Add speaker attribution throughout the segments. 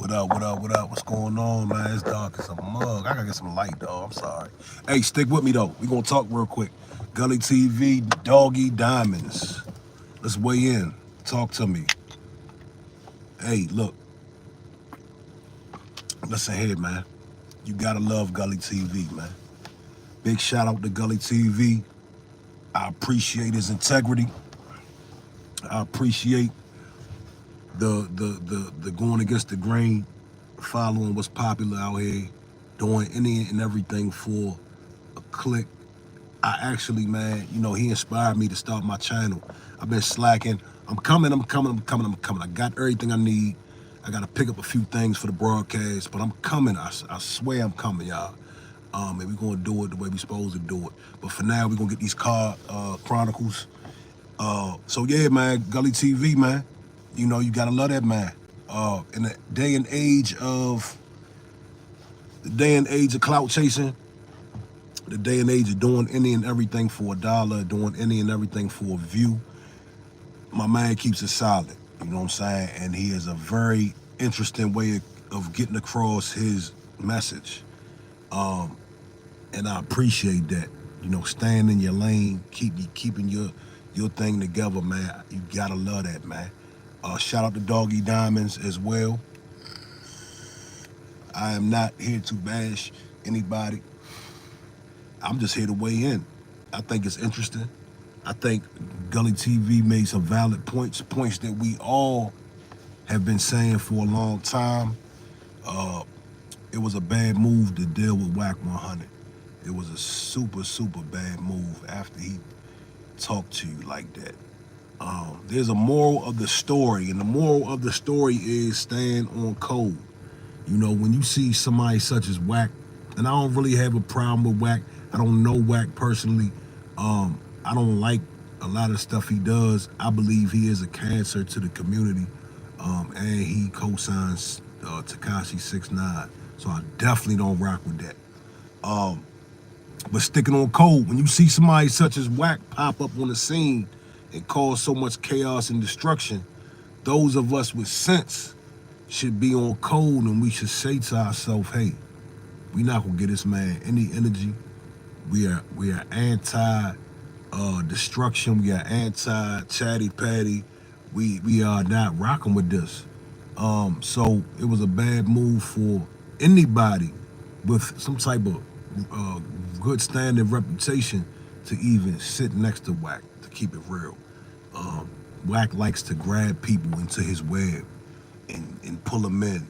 Speaker 1: What up, what up, what up? What's going on, man? It's dark as a mug. I gotta get some light, dog. I'm sorry. Hey, stick with me, though. We gonna talk real quick. Gully TV, Doggie Diamonds. Let's weigh in. Talk to me. Hey, look. Listen here, man. You gotta love Gully TV, man. Big shout out to Gully TV. I appreciate his integrity. I appreciate the going against the grain, following what's popular out here, doing any and everything for a click. I actually, man, he inspired me to start my channel. I've been slacking. I'm coming. I got everything I need. I got to pick up a few things for the broadcast, but I'm coming. I swear I'm coming, y'all. And we're going to do it the way we're supposed to do it. But for now, we're going to get these car chronicles. So yeah, man, Gully TV, man. You gotta love that man. In the day and age of clout chasing, the day and age of doing any and everything for $1, doing any and everything for a view, my man keeps it solid. You know what I'm saying? And he has a very interesting way of getting across his message. And I appreciate that. Staying in your lane, keeping your thing together, man. You gotta love that, man. Shout out to Doggie Diamonds as well. I am not here to bash anybody. I'm just here to weigh in. I think it's interesting. I think Gully TV made some valid points that we all have been saying for a long time. It was a bad move to deal with Whack 100. It was a super, super bad move after he talked to you like that. There's a moral of the story, and the moral of the story is stand on code. When you see somebody such as Whack, and I don't really have a problem with Whack. I don't know Whack personally. I don't like a lot of stuff he does. I believe he is a cancer to the community, and he co-signs Tekashi 6ix9ine. So I definitely don't rock with that. But sticking on code, when you see somebody such as Whack pop up on the scene and cause so much chaos and destruction, those of us with sense should be on code, and we should say to ourselves, hey, we're not gonna give this man any energy. We are anti destruction. We are anti chatty patty. We are not rocking with this. So it was a bad move for anybody with some type of good standing reputation to even sit next to Whack, to keep it real. Whack likes to grab people into his web and pull them in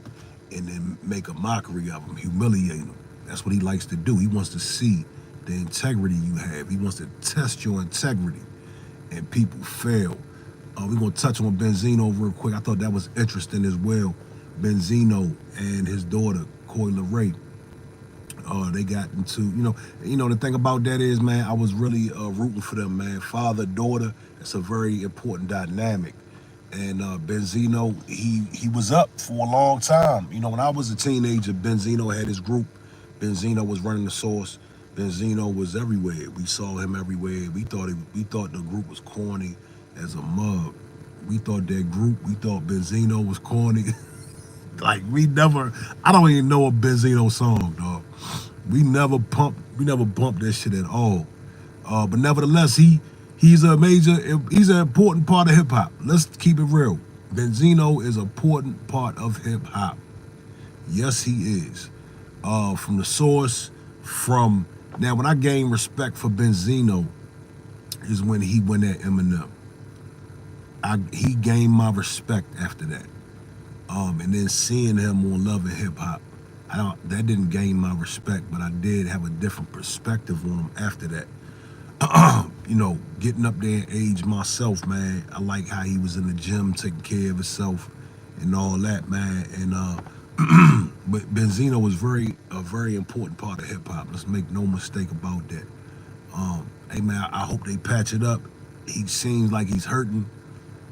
Speaker 1: and then make a mockery of them, humiliate them. That's what he likes to do. He wants to see the integrity you have. He wants to test your integrity, and people fail. We're going to touch on Benzino real quick. I thought that was interesting as well. Benzino and his daughter, Coyle Ray. They got into, the thing about that is, man, I was really rooting for them, man. Father, daughter, it's a very important dynamic. And Benzino, he was up for a long time. When I was a teenager, Benzino had his group. Benzino was running the source. Benzino was everywhere. We saw him everywhere. We thought the group was corny as a mug. We thought Benzino was corny. Like I don't even know a Benzino song, dog. We never bumped that shit at all. But nevertheless, he's an important part of hip hop. Let's keep it real. Benzino is an important part of hip hop. Yes, he is. From the source, now when I gained respect for Benzino is when he went at Eminem. He gained my respect after that. And then seeing him on Love and Hip Hop, that didn't gain my respect, but I did have a different perspective on him after that. Getting up there in age myself, man, I like how he was in the gym taking care of himself and all that, man. And but Benzino was a very important part of hip hop. Let's make no mistake about that. Hey man, I hope they patch it up. He seems like he's hurting,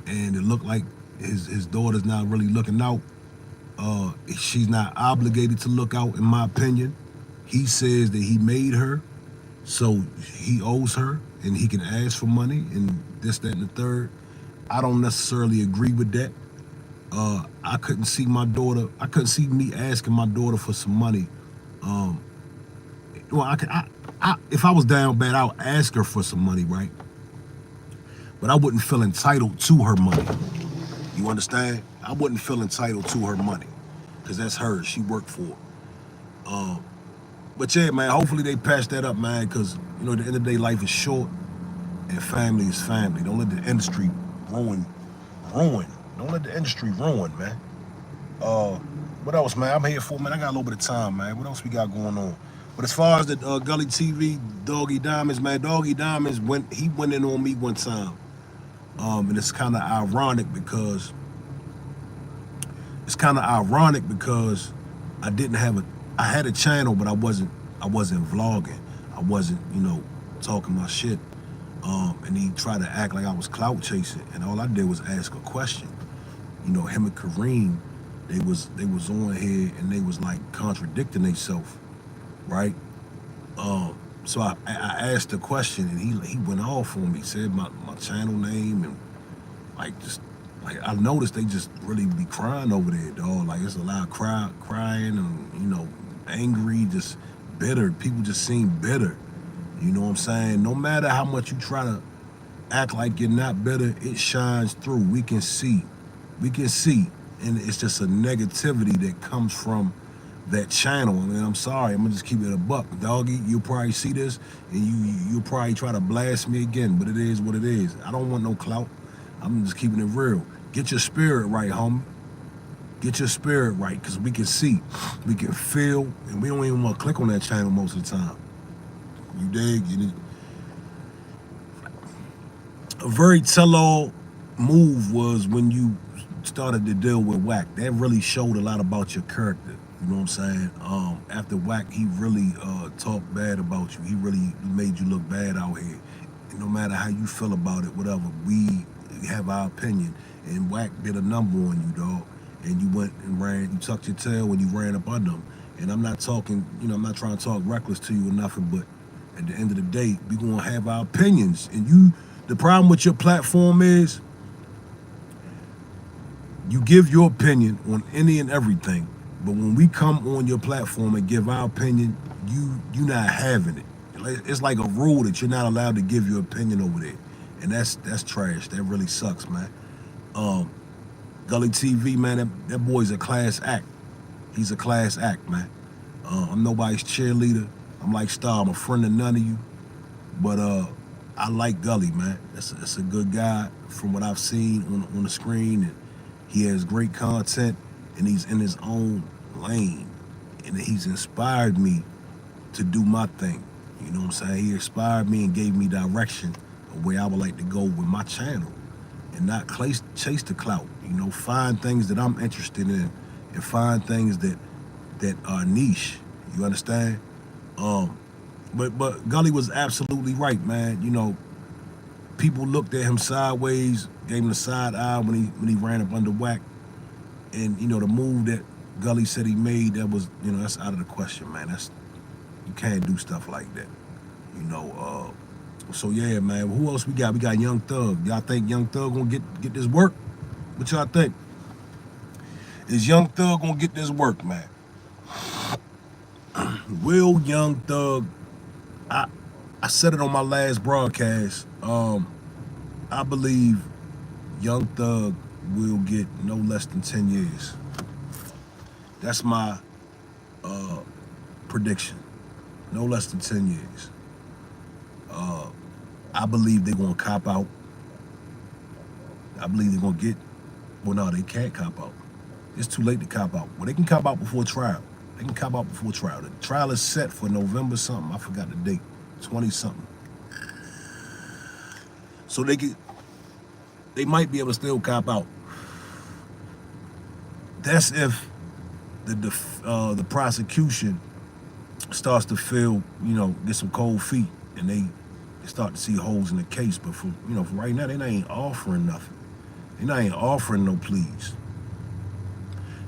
Speaker 1: and it looked like his daughter's not really looking out. She's not obligated to look out, in my opinion. He says that he made her, so he owes her, and he can ask for money and this, that, and the third. I don't necessarily agree with that. I couldn't see my daughter. I couldn't see me asking my daughter for some money. Um, well, if I was down bad, I would ask her for some money, right? But I wouldn't feel entitled to her money. You understand? I wouldn't feel entitled to her money because that's hers. She worked for it. Um, but yeah, man, hopefully they patch that up, man, because, at the end of the day, life is short and family is family. Don't let the industry ruin. Don't let the industry ruin, man. Uh, what else, man? I'm here for, man. I got a little bit of time, man. What else we got going on? But as far as the Gully TV, Doggie Diamonds, man, Doggie Diamonds he went in on me one time. And it's kind of ironic because I didn't have I had a channel, but I wasn't vlogging. I wasn't, talking my shit. And he tried to act like I was clout chasing, and all I did was ask a question. Him and Kareem, they was on here and they was like contradicting themselves, right? So I asked a question and he went off on me, said my channel name, and I noticed they just really be crying over there, dog. Like it's a lot of crying and angry, just bitter. People just seem bitter. You know what I'm saying? No matter how much you try to act like you're not bitter, it shines through. We can see, and it's just a negativity that comes from that channel. I mean, I'm sorry, I'm gonna just keep it a buck, doggy. You'll probably see this and you'll probably try to blast me again, but it is what it is. I don't want no clout. I'm just keeping it real. Get your spirit right, homie. Get your spirit right, because we can see, we can feel, and we don't even want to click on that channel most of the time. You dig? A very tell-all move was when you started to deal with Wack. That really showed a lot about your character. You know what I'm saying? After Wack, he really talked bad about you. He really made you look bad out here. And no matter how you feel about it, whatever, we have our opinion. And Wack did a number on you, dog. And you went and you tucked your tail when you ran up under him. And I'm not talking, I'm not trying to talk reckless to you or nothing, but at the end of the day, we gonna have our opinions. And the problem with your platform is you give your opinion on any and everything, but when we come on your platform and give our opinion, you not having it. It's like a rule that you're not allowed to give your opinion over there, and that's trash. That really sucks, man. Gully TV, man, that boy's a class act. He's a class act, man. I'm nobody's cheerleader. I'm like Star. I'm a friend of none of you, but I like Gully, man. That's a good guy from what I've seen on the screen, and he has great content, and he's in his own lane, and he's inspired me to do my thing. You know what I'm saying? He inspired me and gave me direction of where I would like to go with my channel, and not chase the clout. Find things that I'm interested in, and find things that are niche. You understand? But Gully was absolutely right, man. People looked at him sideways, gave him the side eye when he ran up under Wack, and the move that Gully said he made, that was that's out of the question, man. You can't do stuff like that. So yeah, man. Who else we got? We got Young Thug. Y'all think Young Thug gonna get this work? What y'all think? Is Young Thug gonna get this work, man? Will Young Thug? I said it on my last broadcast. I believe Young Thug will get no less than 10 years. That's my prediction. No less than 10 years. I believe they're gonna cop out. I believe they're gonna get. Well, no, they can't cop out. It's too late to cop out. Well, they can cop out before trial. They can cop out before trial. The trial is set for November something. I forgot the date. 20 something. So they might be able to still cop out. That's if the prosecution starts to feel, get some cold feet, and they start to see holes in the case. But for right now, they ain't offering nothing. They not ain't offering no pleas.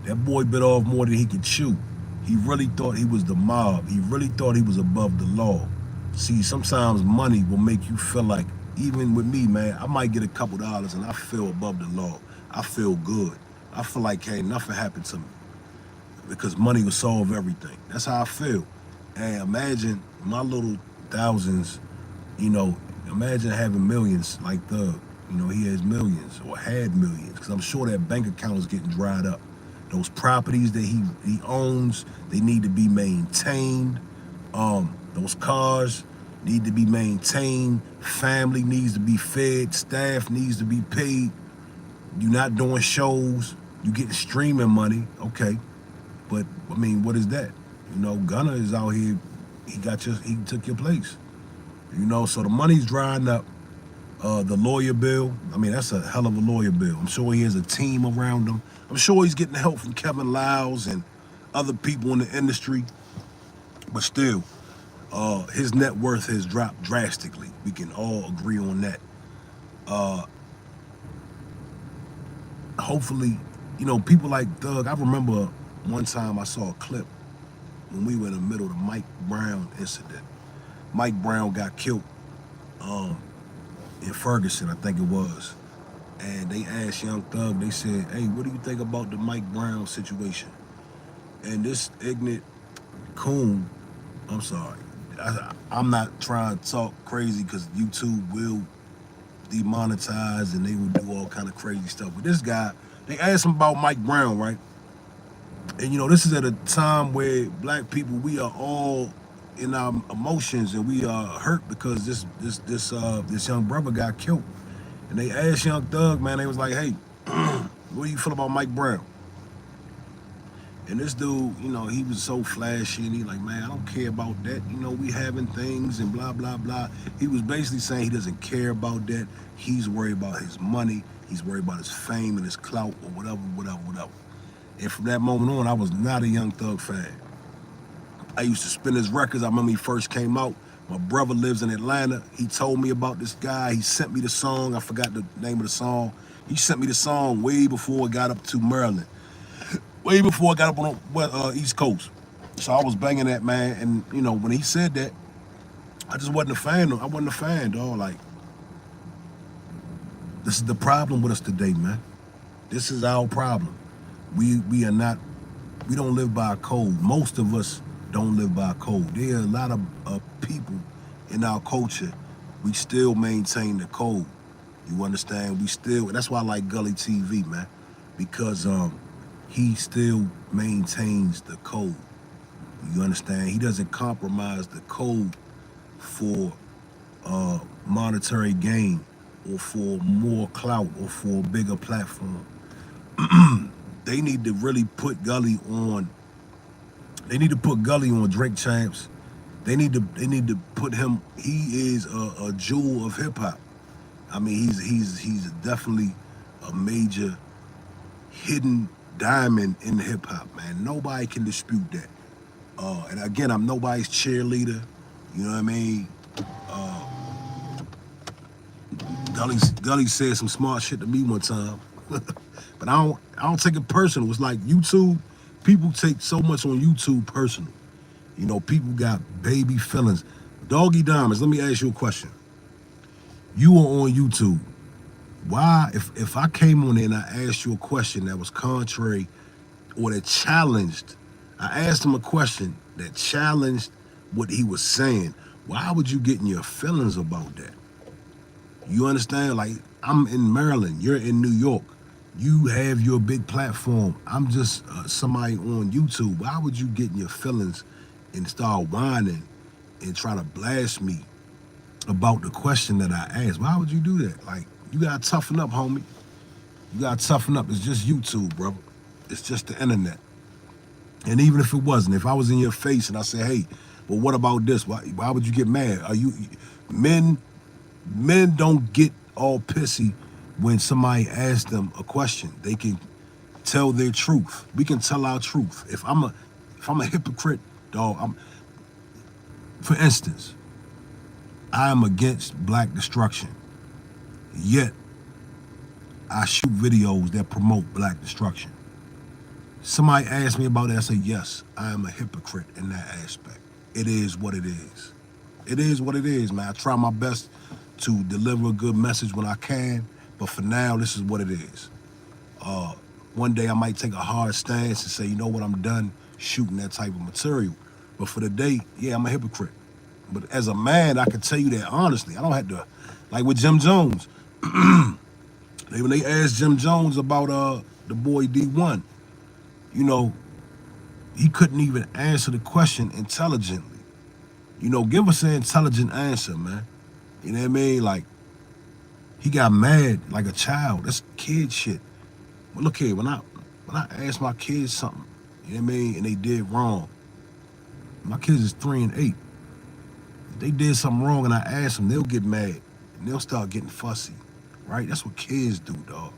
Speaker 1: That boy bit off more than he could chew. He really thought he was the mob. He really thought he was above the law. See, sometimes money will make you feel like, even with me, man, I might get a couple dollars and I feel above the law. I feel good. I feel like, hey, nothing happened to me because money will solve everything. That's how I feel. And imagine my little thousands, you know, imagine having millions like Thug. You know, he has millions or had millions because I'm sure that bank account is getting dried up. Those properties that he owns, they need to be maintained. Those cars need to be maintained. Family needs to be fed. Staff needs to be paid. You're not doing shows. You getting streaming money, okay? But I mean, what is that? You know, Gunna is out here. He took your place. You know, so the money's drying up. The lawyer bill, I mean, that's a hell of a lawyer bill. I'm sure he has a team around him. I'm sure he's getting help from Kevin Lyles and other people in the industry. But still, his net worth has dropped drastically. We can all agree on that. Hopefully, you know, people like Thug. I remember one time I saw a clip when we were in the middle of the Mike Brown incident. Mike Brown got killed in Ferguson, I think it was. And they asked Young Thug, they said, hey, what do you think about the Mike Brown situation? And this ignorant coon, I'm sorry, I'm not trying to talk crazy because YouTube will demonetize and they will do all kind of crazy stuff. But this guy, they asked him about Mike Brown, right? And you know, this is at a time where black people, we are all in our emotions and we are hurt because this young brother got killed. And they asked Young Thug, man, they was like, hey, what do you feel about Mike Brown? And this dude, you know, he was so flashy and he like, man, I don't care about that. You know, we having things and blah, blah, blah. He was basically saying he doesn't care about that. He's worried about his money. He's worried about his fame and his clout or whatever, whatever, whatever. And from that moment on, I was not a Young Thug fan. I used to spin his records. I remember he first came out. My brother lives in Atlanta. He told me about this guy. He sent me the song. I forgot the name of the song. He sent me the song way before it got up to Maryland. Way before I got up on the East Coast. So I was banging that, man. And, you know, when he said that, I just wasn't a fan. I wasn't a fan, dog. Like, this is the problem with us today, man. This is our problem. We are not, we don't live by a code. Most of us don't live by a code. There are a lot of people in our culture, we still maintain the code. You understand? We still, that's why I like Gully TV, man. Because he still maintains the code. You understand? He doesn't compromise the code for monetary gain or for more clout or for a bigger platform. They need to really put Gully on. They need to put Gully on Drake Champs. They need to put him. He is a jewel of hip hop. I mean, he's definitely a major hidden diamond in hip hop, man. Nobody can dispute that. And again, I'm nobody's cheerleader. You know what I mean? Gully said some smart shit to me one time, but I don't take it personal. It's like YouTube. People take so much on YouTube personal. You know, people got baby feelings. Doggie Diamonds, let me ask you a question. You were on YouTube. Why, if I came on there and I asked you a question that was contrary or that challenged, I asked him a question that challenged what he was saying, why would you get in your feelings about that? You understand? Like, I'm in Maryland, you're in New York. You have your big platform. I'm just somebody on YouTube. Why would you get in your feelings and start whining and try to blast me about the question that I asked? Why would you do that? Like, you gotta toughen up, homie. You gotta toughen up. It's just YouTube, bro. It's just the internet. And even if it wasn't, if I was in your face and I said, hey, well, what about this? Why would you get mad? Are you men don't get all pissy when somebody asks them a question. They can tell their truth. We can tell our truth. If I'm a hypocrite, dog, for instance, I am against black destruction. Yet I shoot videos that promote black destruction. Somebody asked me about that, I say, yes, I am a hypocrite in that aspect. It is what it is. It is what it is, man. I try my best to deliver a good message when I can, but for now, this is what it is. One day I might take a hard stance and say, you know what, I'm done shooting that type of material. But for the day, yeah, I'm a hypocrite. But as a man, I can tell you that honestly. I don't have to, like with Jim Jones. When they asked Jim Jones about the boy D1, you know, he couldn't even answer the question intelligently. You know, give us an intelligent answer, man. You know what I mean? Like, he got mad like a child. That's kid shit. But look here, when I ask my kids something, you know what I mean, and they did wrong, my kids is 3 and 8. If they did something wrong and I ask them, they'll get mad and they'll start getting fussy, right? That's what kids do, dog.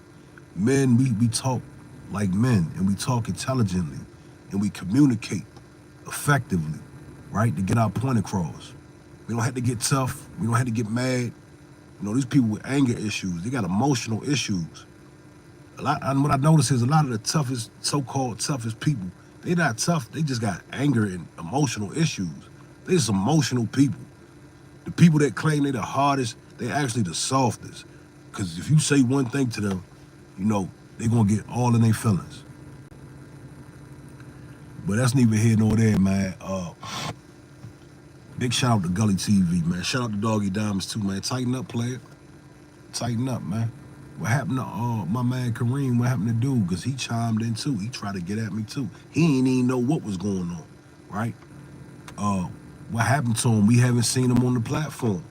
Speaker 1: Men, we talk like men and we talk intelligently and we communicate effectively, right, to get our point across. We don't have to get tough. We don't have to get mad. You know, these people with anger issues, they got emotional issues. And what I notice is a lot of the toughest, so-called toughest people, they not tough. They just got anger and emotional issues. They just emotional people. The people that claim they're the hardest, they actually the softest. Because if you say one thing to them, you know, they're going to get all in their feelings. But that's neither here nor there, man. Big shout out to Gully TV, man. Shout out to Doggie Diamonds, too, man. Tighten up, player. Tighten up, man. What happened to my man Kareem? What happened to dude? Because he chimed in, too. He tried to get at me, too. He ain't even know what was going on, right? What happened to him? We haven't seen him on the platform.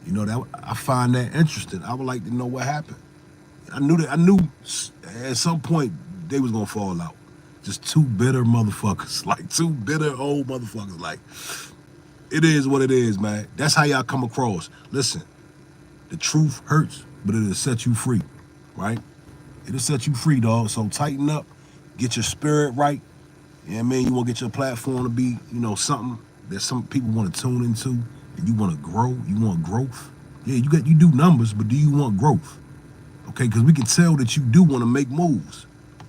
Speaker 1: You know, that I find that interesting. I would like to know what happened. I knew at some point they was gonna fall out. Just two bitter motherfuckers, like two bitter old motherfuckers. Like, it is what it is, man. That's how y'all come across. Listen, the truth hurts, but it'll set you free, right? It'll set you free, dog. So tighten up, get your spirit right. You know what I mean? You want to get your platform to be, you know, something that some people want to tune into, and you want to grow. You want growth. Yeah, you do numbers, but do you want growth? Okay, because we can tell that you do want to make moves.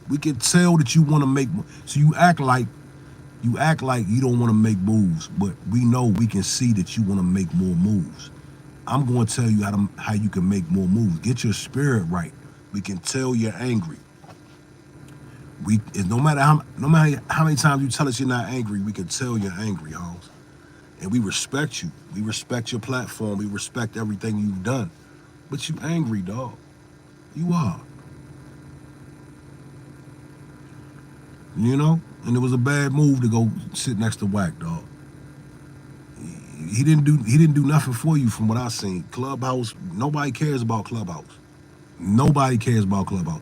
Speaker 1: We can tell that you want to make. So you act like you don't want to make moves, but we know we can see that you want to make more moves. I'm going to tell you how you can make more moves. Get your spirit right. We can tell you're angry. No matter how many times you tell us you're not angry, we can tell you're angry, Holmes. And we respect you. We respect your platform. We respect everything you've done. But you angry, dog. You are. You know? And it was a bad move to go sit next to Wack, dog. He didn't do nothing for you from what I've seen. Clubhouse, nobody cares about Clubhouse. Nobody cares about Clubhouse.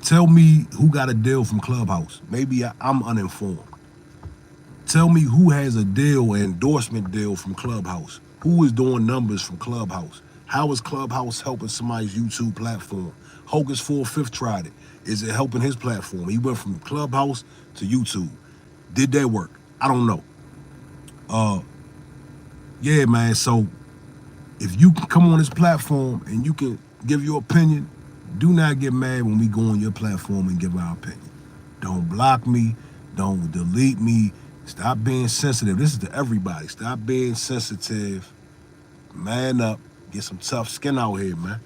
Speaker 1: Tell me who got a deal from Clubhouse. Maybe I'm uninformed. Tell me who has a deal, an endorsement deal from Clubhouse. Who is doing numbers from Clubhouse? How is Clubhouse helping somebody's YouTube platform? Hocus 4/5 tried it. Is it helping his platform? He went from Clubhouse to YouTube. Did that work? I don't know. Yeah, man. So if you can come on this platform and you can give your opinion, do not get mad when we go on your platform and give our opinion. Don't block me. Don't delete me. Stop being sensitive. This is to everybody. Stop being sensitive. Man up. Get some tough skin out here, man.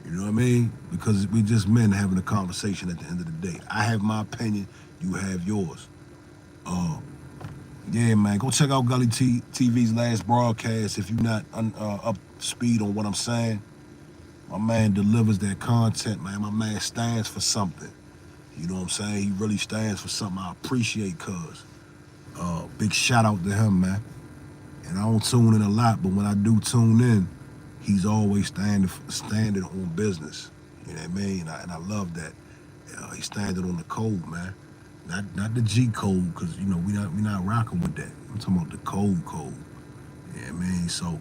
Speaker 1: You know what I mean? Because we're just men having a conversation at the end of the day. I have my opinion. You have yours. Yeah, man. Go check out Gully TV's last broadcast if you're not up to speed on what I'm saying. My man delivers that content, man. My man stands for something. You know what I'm saying? He really stands for something I appreciate, cuz. Big shout out to him, man. And I don't tune in a lot, but when I do tune in, he's always standing on business. You know what I mean? And I love that. He's standing on the code, man. Not the G code, because you know we not rocking with that. I'm talking about the code. You know what I mean? So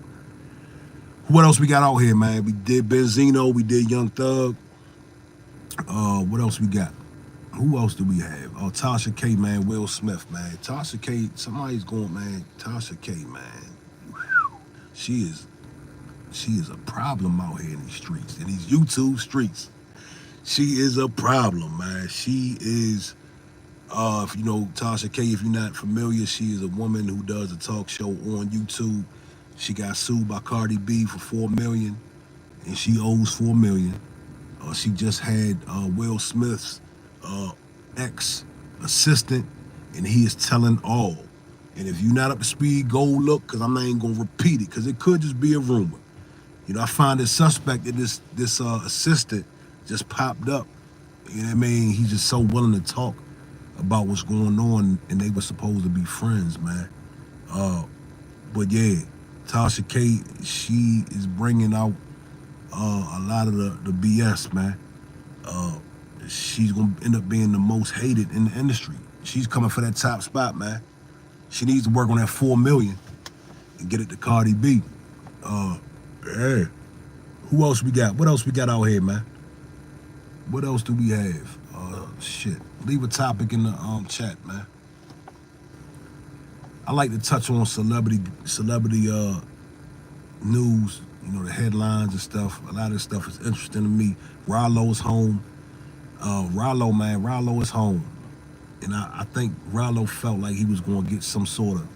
Speaker 1: what else we got out here, man? We did Benzino, we did Young Thug. What else we got? Who else do we have? Tasha K, man, Will Smith, man. Tasha K, somebody's going, man. Tasha K, man. She is a problem out here in these streets, in these YouTube streets. She is a problem, man. She is, if you know Tasha K, if you're not familiar, she is a woman who does a talk show on YouTube. She got sued by Cardi B for $4 million, and she owes $4 million. She just had Will Smith's ex-assistant, and he is telling all. And if you're not up to speed, go look, because I'm not even going to repeat it, because it could just be a rumor. You know, I find it suspect that this assistant just popped up. You know what I mean? He's just so willing to talk about what's going on, and they were supposed to be friends, man. But yeah, Tasha K, she is bringing out a lot of the BS, man. She's gonna end up being the most hated in the industry. She's coming for that top spot, man. She needs to work on that 4 million and get it to Cardi B. Yeah. Who else we got? What else we got out here, man? What else do we have? Shit. Leave a topic in the chat, man. I like to touch on celebrity news, you know, the headlines and stuff. A lot of this stuff is interesting to me. Rollo's home. Rollo, man, Rollo is home. And I think Rollo felt like he was going to get some sort of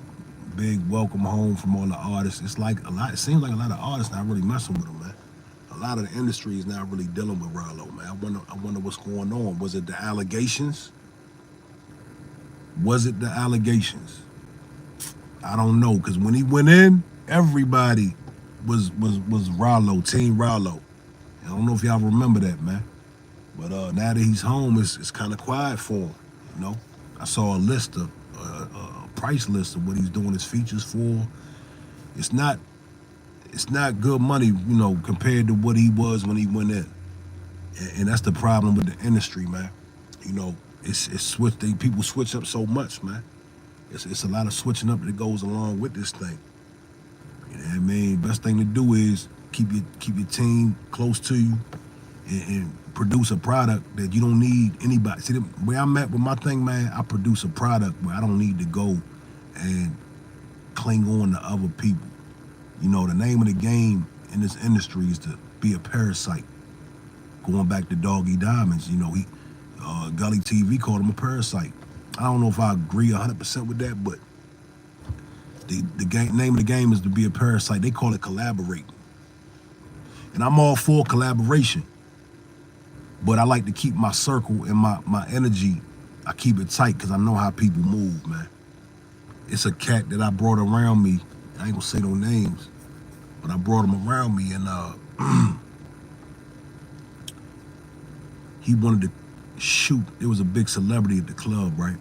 Speaker 1: big welcome home from all the artists. It seems like a lot of artists not really messing with him, man. A lot of the industry is not really dealing with Rollo, man. I wonder what's going on. Was it the allegations? Was it the allegations? I don't know, because when he went in, everybody was Rollo, Team Rollo. I don't know if y'all remember that, man. But now that he's home, it's kind of quiet for him, you know? I saw a price list of what he's doing his features for. It's not good money, you know, compared to what he was when he went in. And that's the problem with the industry, man. You know, people switch up so much, man. It's a lot of switching up that goes along with this thing. You know what I mean? Best thing to do is keep your team close to you and produce a product that you don't need anybody. See, where I'm at with my thing, man, I produce a product where I don't need to go and cling on to other people. You know, the name of the game in this industry is to be a parasite. Going back to Doggie Diamonds, you know, Gully TV called him a parasite. I don't know if I agree 100% with that, but the name of the game is to be a parasite. They call it collaborating. And I'm all for collaboration. But I like to keep my circle and my energy, I keep it tight because I know how people move, man. It's a cat that I brought around me. I ain't gonna say no names, but I brought him around me, and he wanted to shoot. There was a big celebrity at the club, right?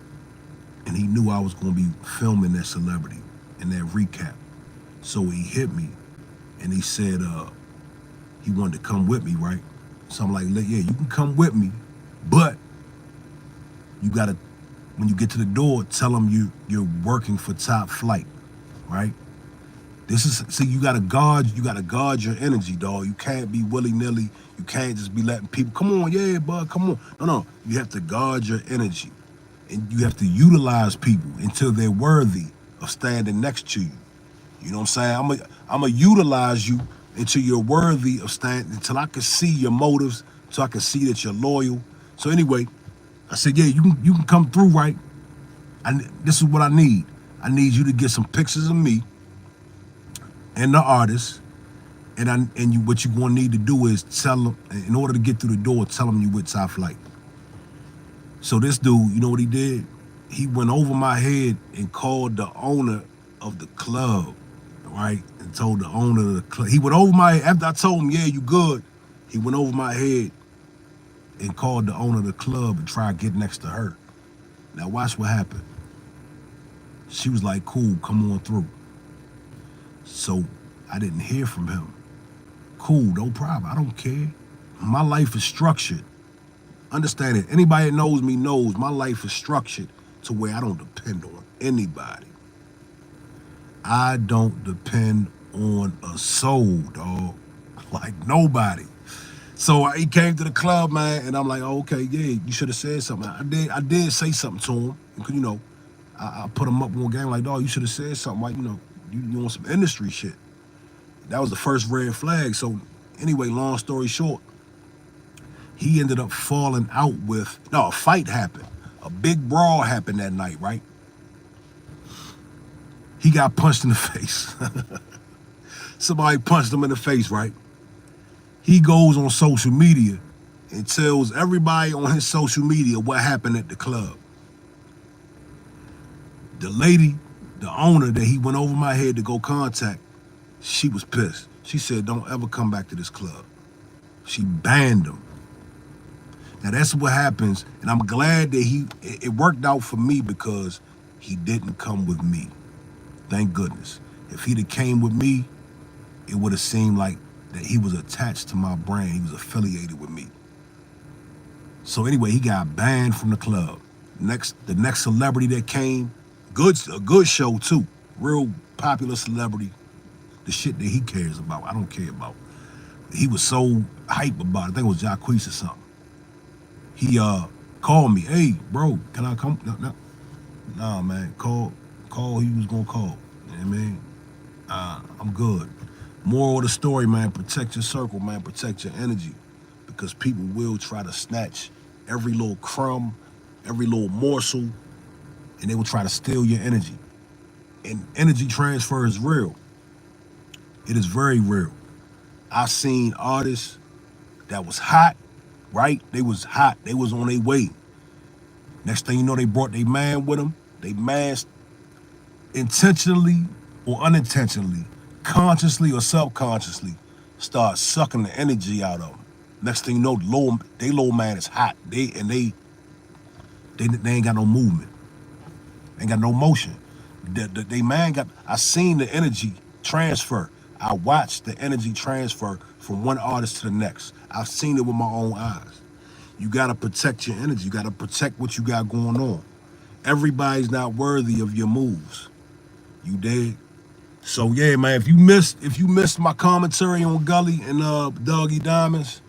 Speaker 1: And he knew I was gonna be filming that celebrity in that recap. So he hit me and he said he wanted to come with me, right? So I'm like, yeah, you can come with me, but you gotta, when you get to the door, tell them you're working for Top Flight, right? You gotta guard your energy, dog. You can't be willy-nilly. You can't just be letting people, come on, yeah, bud, come on. No, you have to guard your energy. And you have to utilize people until they're worthy of standing next to you. You know what I'm saying? I'm gonna utilize you until you're worthy of standing, until I can see your motives, so I can see that you're loyal. So anyway, I said, yeah, you can come through, right? This is what I need. I need you to get some pictures of me and the artist, and what you're gonna need to do is tell them, in order to get through the door, tell them you with Top Flight. So this dude, you know what he did? He went over my head and called the owner of the club, right? And told the owner of the club. He went over my head, after I told him, yeah, you good, he went over my head and called the owner of the club and tried to get next to her. Now watch what happened. She was like, cool, come on through. So I didn't hear from him. Cool, no problem, I don't care. My life is structured. Understand it, anybody that knows me knows my life is structured to where I don't depend on anybody. I don't depend on a soul, dog. Like nobody. So he came to the club, man, and I'm like, oh, okay, yeah, you should have said something. I did say something to him. Because, you know, I put him up on game like, dog, you should have said something. Like, you know, you on some industry shit. That was the first red flag. So anyway, long story short, he ended up falling out with, a fight happened. A big brawl happened that night, right? He got punched in the face. Somebody punched him in the face, right? He goes on social media and tells everybody on his social media what happened at the club. The lady, the owner that he went over my head to go contact, she was pissed. She said, don't ever come back to this club. She banned him. Now that's what happens, and I'm glad that it worked out for me because he didn't come with me. Thank goodness. If he'd have came with me, it would have seemed like that he was attached to my brand. He was affiliated with me. So anyway, he got banned from the club. The next celebrity that came, a good show too, real popular celebrity. The shit that he cares about, I don't care about. He was so hype about it. I think it was Jacquees or something. He called me, hey, bro, can I come? No. Nah, man, call he was gonna call. You know what I mean? I'm good. Moral of the story, man, protect your circle, man, protect your energy. Because people will try to snatch every little crumb, every little morsel, and they will try to steal your energy. And energy transfer is real. It is very real. I've seen artists that was hot, right? They was hot. They was on their way. Next thing you know, they brought their man with them. They man intentionally or unintentionally, consciously or subconsciously, start sucking the energy out of them. Next thing you know, they low man is hot. They ain't got no movement. Ain't got no motion. They man got. I seen the energy transfer. I watched the energy transfer from one artist to the next. I've seen it with my own eyes. You gotta protect your energy. You gotta protect what you got going on. Everybody's not worthy of your moves. You dig? So yeah, man. If you missed my commentary on Gully and Doggie Diamonds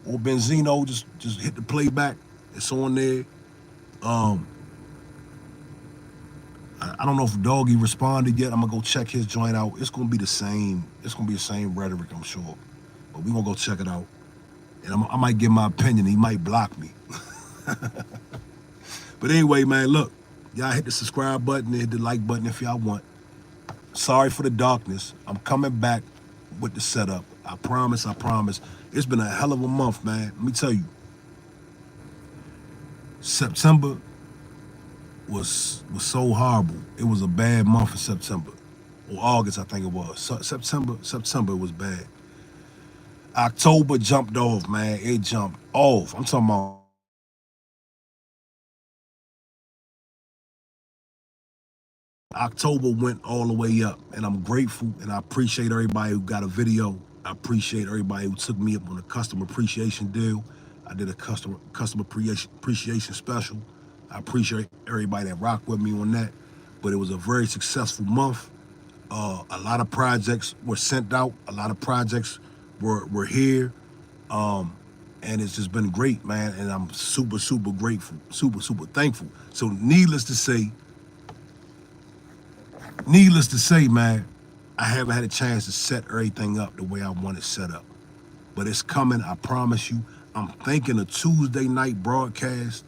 Speaker 1: or Benzino, just hit the playback. It's on there. I don't know if Doggy responded yet. I'm gonna go check his joint out. It's gonna be the same. It's gonna be the same rhetoric, I'm sure. But we gonna go check it out. And I might give my opinion. He might block me. But anyway, man, look. Y'all hit the subscribe button and hit the like button if y'all want. Sorry for the darkness. I'm coming back with the setup. I promise. It's been a hell of a month, man. Let me tell you. September was so horrible. It was a bad month in September. Or August, I think it was. September was bad. October jumped off, man. It jumped off. I'm talking about October went all the way up, and I'm grateful, and I appreciate everybody who got a video. I appreciate everybody who took me up on a customer appreciation deal. I did a customer appreciation special. I appreciate everybody that rocked with me on that. But it was a very successful month. A lot of projects were sent out. A lot of projects were here. And it's just been great, man. And I'm super grateful, super thankful. So needless to say, man, I haven't had a chance to set everything up the way I want it set up. But it's coming, I promise you. I'm thinking a Tuesday night broadcast.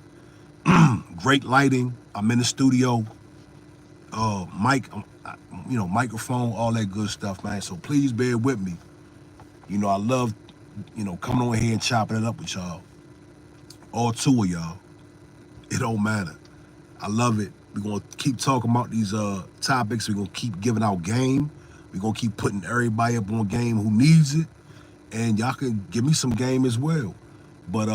Speaker 1: Great lighting. I'm in the studio. Microphone, all that good stuff, man. So please bear with me. I love, coming on here and chopping it up with y'all. All two of y'all. It don't matter. I love it. We're going to keep talking about these topics. We're going to keep giving out game. We're going to keep putting everybody up on game who needs it. And y'all can give me some game as well. But,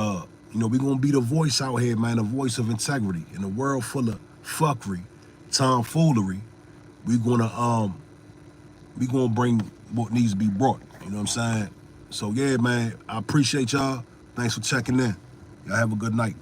Speaker 1: we're going to be the voice out here, man, the voice of integrity. In a world full of fuckery, tomfoolery, we're going to bring what needs to be brought. You know what I'm saying? So, yeah, man, I appreciate y'all. Thanks for checking in. Y'all have a good night.